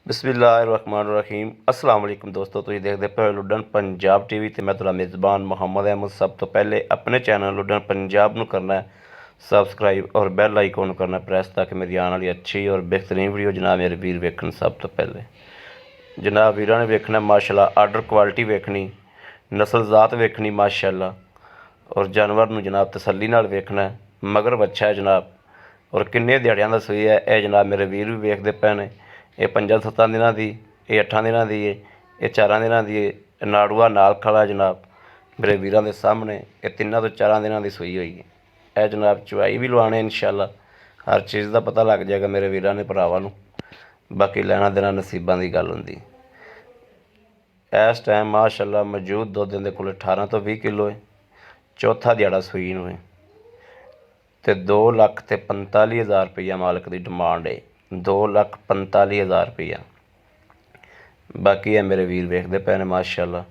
बिस्मिल्लाहिर्रहमानिर्रहीम अस्सलाम वालेकुम दोस्तों, ਤੁਸੀਂ ਦੇਖਦੇ ਪਏ ਲੁੱਡਨ ਪੰਜਾਬ ਟੀਵੀ ਤੇ ਮੈਂ ਤੁਹਾਡਾ ਮੇਜ਼ਬਾਨ ਮੁਹੰਮਦ ਅਹਿਮਦ। ਸਭ ਤੋਂ ਪਹਿਲੇ ਆਪਣੇ ਚੈਨਲ ਲੁੱਡਨ ਪੰਜਾਬ ਨੂੰ ਕਰਨਾ ਸਬਸਕ੍ਰਾਈਬ ਔਰ ਬੈਲ ਆਈਕਨ ਨੂੰ करना प्रेस ताकि मेरी आने वाली अच्छी और बेहतरीन वीडियो जनाब मेरे वीर वेखन। सब तो पहले जनाब वीरां ने वेखना माशाल्लाह आर्डर क्वालिटी वेखनी, नस्ल ज़ात वेखनी माशाल्लाह और जानवर नूं जनाब तसल्ली नाल वेखना। मगर बच्चा है जनाब और किन्ने दिहाड़ियां दा सूई है यह जनाब मेरे वीर भी वेखते पे ने। ये 5-7 दिनों की, ये 8 दिनों की है, ये 4 दिनों की है। नाड़ूआ नाल खड़ा जनाब मेरे वीरों के सामने। ये 3 तो 4 दिनों की सूई हुई है। यह जनाब चवाई भी लवाने इंशाल्लाह, हर चीज़ का पता लग जाएगा मेरे वीरों ने भरावां नूं। बाकी लैना देना नसीबां की गल हुंदी। इस टाइम माशाल्लाह मौजूद दुध इहदे कोल 18 तो 20 किलो है। चौथा दिहाड़ा सूई नूं है तो 2,45,000 रुपया मालक की डिमांड है। 2,45,000 रुपया। बाकी है मेरे वीर वेखते पे ने माशाल्लाह।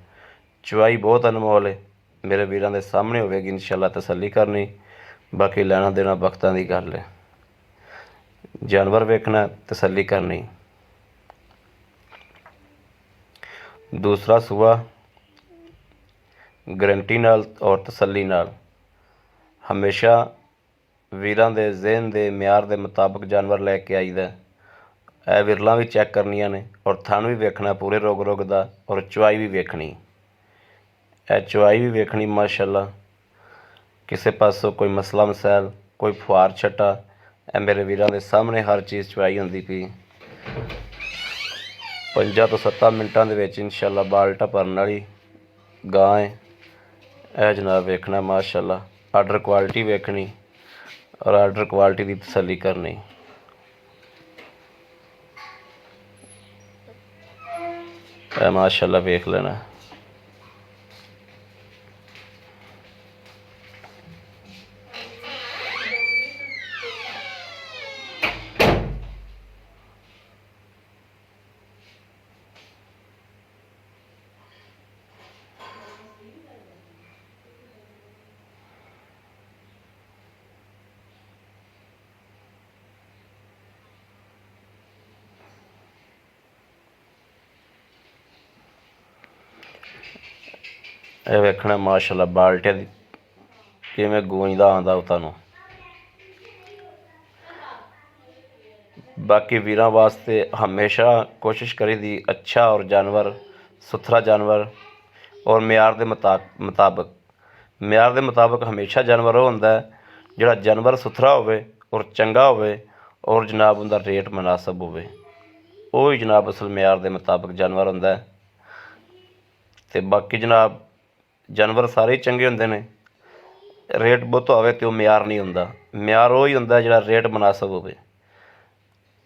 चवाई बहुत अनमोल है, मेरे वीरों के सामने होगी इंशाल्लाह, तसल्ली करनी। बाकी लैना देना वक्तां की गल है। जानवर वेखना, तसल्ली करनी। दूसरा सूआ गारंटी नाल और तसल्ली नाल हमेशा वीरां दे ज़हन दे म्यार दे मुताबिक जानवर लैके आईदा। यह विरलां भी चैक करनियां ने और थन भी वेखना पूरे रोग रोग दा और चवाई भी वेखनी। चवाई भी वेखनी माशाल्लाह, किसी पासों कोई मसला मसैल कोई फुहार छट्टा, मेरे वीरों के सामने हर चीज़ चवाई होंदी पई। 5 तो 7 मिनटां दे विच इंशाल्लाह बाल्टा भरन वाली गां है। यह जनाब वेखना माशाल्लाह, आर्डर क्वालिटी वेखनी और आर्डर क्वालिटी की तसल्ली करनी। माशाल्लाह वेख लेना। यह वेखना माशाल्लाह बाल्टे दी किवें गूंजदा आंदा तुहानूं। बाकी वीरां वास्ते हमेशा कोशिश करी दी अच्छा और जानवर सुथरा जानवर और म्यार के मुताबिक हमेशा जानवर वो हुंदा है जिहड़ा जानवर सुथरा होवे और चंगा होवे और जनाब उनका रेट मुनासिब होवे। वही जनाब असल म्यार के मुताबिक जानवर हुंदा है। ते बाकी जनाब जानवर सारे ही चंगे हुंदे ने, रेट बहुत होवे तो म्यार नहीं हुंदा। म्यार वही हुंदा जिहड़ा रेट मुनासिब होवे।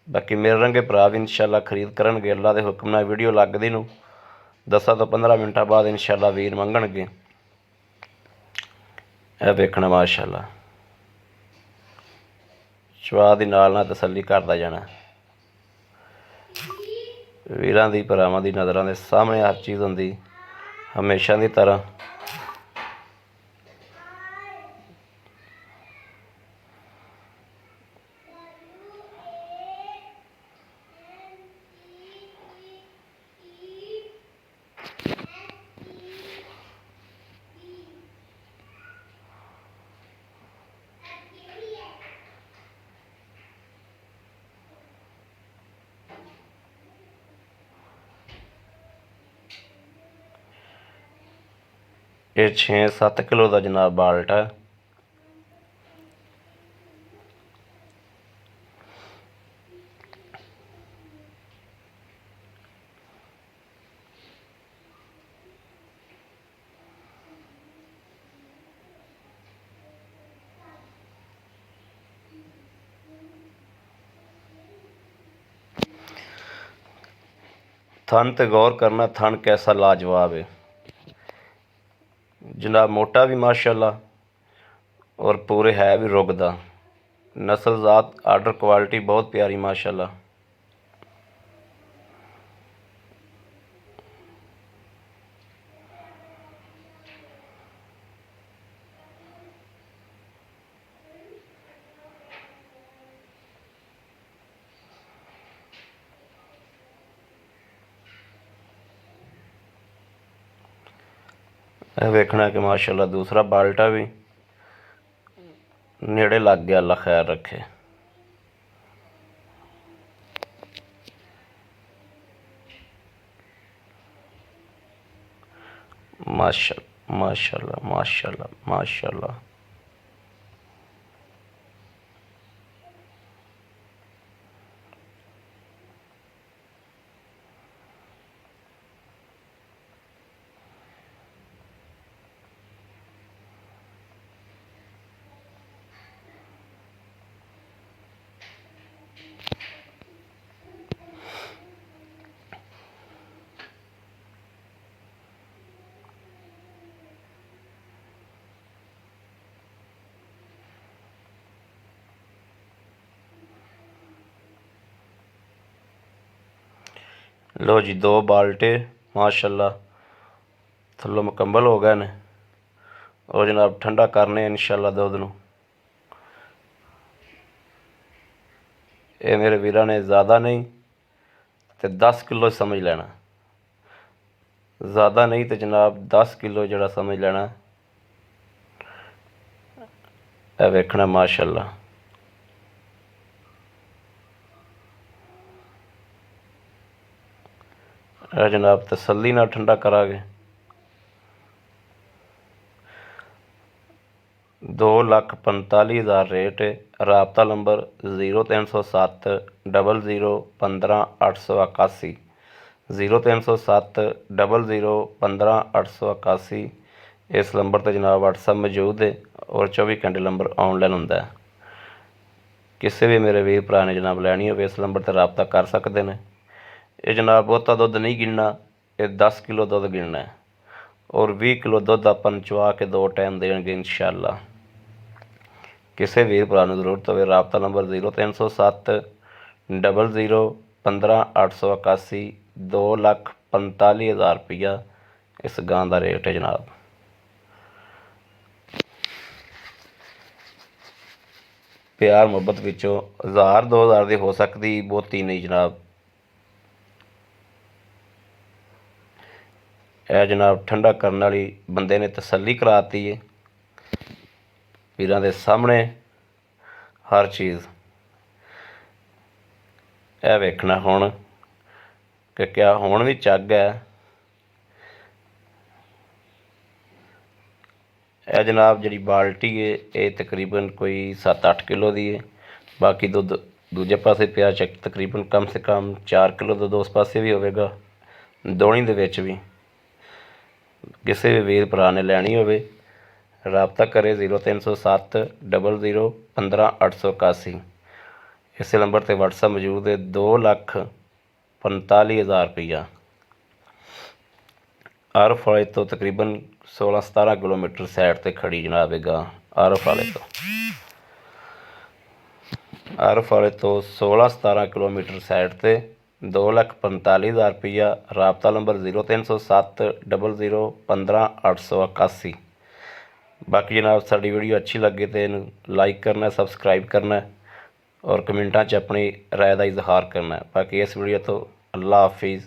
बाकी मेरे रंगे भरा भी इंशाल्लाह खरीद करनगे अल्लाह के हुक्म नाल। वीडियो लगदी नूं 10 तो 15 मिनटां बाद इंशाल्लाह वीर मंगणगे। यह वेखना माशाल्लाह, चवा दी नाल नाल तसल्ली करदा जाना। वीरां दी भरावां दी नज़रां दे सामने हर चीज़ हुंदी हमेशा की तरह। ये 6-7 किलो का जनाब बाल्ट है। थन ते गौर करना, थन कैसा लाजवाब है जनाब। मोटा भी माशाल्लाह और पूरे है भी रुगदा। नस्ल ज़ात आर्डर क्वालिटी बहुत प्यारी माशाल्लाह। ਇਹ ਵੇਖਣਾ ਕਿ ਮਾਸ਼ਾਅੱਲਾ ਦੂਸਰਾ ਬਾਲਟਾ ਵੀ ਨੇੜੇ ਲੱਗ ਗਿਆ। ਅੱਲਾ ਖੈਰ ਰੱਖੇ। माशाल्लाह माशाल्लाह माशाल्लाह माशाल्लाह। लो जी, 2 बाल्टे माशाल्लाह थल्लों मुकम्मल हो गए ने। और जनाब ठंडा करने इंशाल्लाह दुध नूं। ये मेरे वीरां ने ज़्यादा नहीं तो 10 किलो समझ लेना, ज़्यादा नहीं तो जनाब 10 किलो जड़ा समझ लेना। यह वेखना माशाल्लाह। जनाब तसल्ली नाल ठंडा करांगे। 2,45,000 रेट है। राबता नंबर 0307 00 15 881 0307 00 15 881। इस नंबर पर जनाब व्हाट्सअप मौजूद है और 24 घंटे नंबर ऑनलाइन होंदा है। किसी भी मेरे वीर भरा ने जनाब लैनी हो इस नंबर पर राबता कर सकते हैं। ये जनाब बहुता दुध नहीं गिनना, ये 10 किलो दुध गिनना है और 20 किलो दुध अपन चुआ के 2 टाइम देंगे इंशाअल्लाह। किसी वीर भरा नूं जरूरत हो राबता नंबर 0307 00 15 881। 2,45,000 रुपया इस गां का रेट है जनाब। प्यार मुहब्बत विचों 1000-2000 की हो सकती, बहुती नहीं जनाब। यह जनाब ठंडा करने वाली बंदे ने तसल्ली कराती है। वीरां दे सामने हर चीज़। यह वेखना हुण कि क्या हुण भी झग है। यह जनाब जी बाल्टी है ये तकरीबन कोई 7-8 किलो की है। बाकी दुध दूजे पासे पिया चक तकरीबन कम से कम 4 किलो दुध उस पासे भी होगा, दोनी दे विच भी। किसी भी वीर भरा ने लैनी हो राबता करे 0307 00 15 881। इस नंबर पर व्हाट्सअप मौजूद है। 2,45,000 रुपया। आरफ वाले तो तकरीबन 16-17 किलोमीटर साइड पर खड़ी जनाब गां। आरफ वाले तो 16-17 किलोमीटर साइड पर 2,45,000 रुपया। राबता नंबर 0307 00 15 881। बाकी जनाब साड़ी वीडियो अच्छी लगे तो इन्हूं लाइक करना, सबसक्राइब करना और कमेंटा अपनी राय का इजहार करना। बाकी इस वीडियो तो अल्लाह हाफिज़।